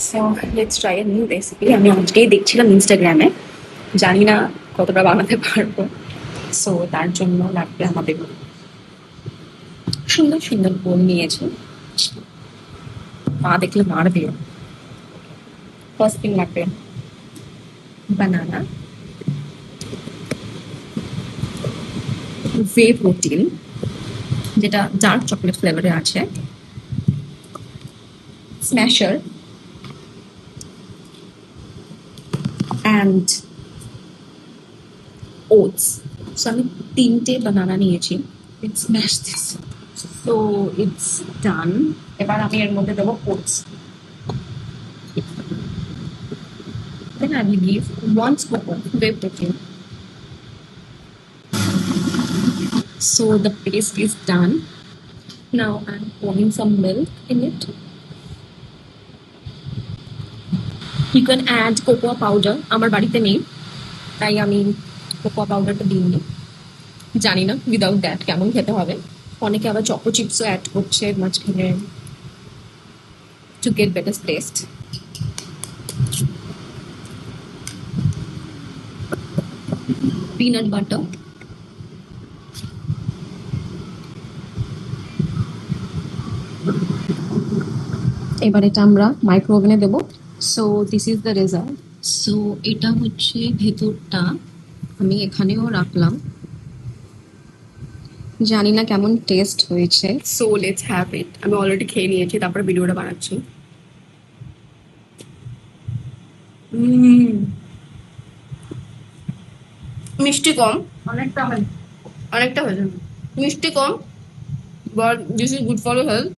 So let's try a new recipe. আমি আজকেই দেখছিলাম ইনস্টাগ্রামে, জানি না কতটা বানাতে পারবো। সো তার জন্য লাগবে আমাদের সুন্দর সুন্দর বোল নিয়েছি। মা দেখলে মারবে। ফার্স্ট থিং লাগবে বানানা, ওয়ে প্রোটিন যেটা ডার্ক চকলেট ফ্লেভারে আছে, স্ম্যাশার অ্যান্ড ওটস। সো আমি তিনটে বানানা নিয়েছি। It's smash this. So it's ডান। এবার আমি এর মধ্যে দেবো oats. Then I will give 1 scoop of whey protein. So the paste is done. Now I'm pouring some milk in it. You can add cocoa powder. আমার বাড়িতে নেই তাই আমি কোকোয়া পাউডারটা দিইনি। জানি না উইদাউট দ্যাট কেমন খেতে হবে। অনেকে আবার চকো চিপসও অ্যাড করছে মাঝখানে to get better test. Peanut butter, এবার এটা আমরা মাইক্রো ওভেনে দেবো। So this is the result. So এটা হচ্ছে ভেতরটা, আমি এখানেও রাখলাম। জানি না কেমন টেস্ট হয়েছে। So let's have it. আমি অলরেডি খেয়ে নিয়েছি, তারপরে ভিডিওটা বানাচ্ছি। মিষ্টি কম, অনেকটা হয়েছে, মিষ্টি কম, but this is good for health.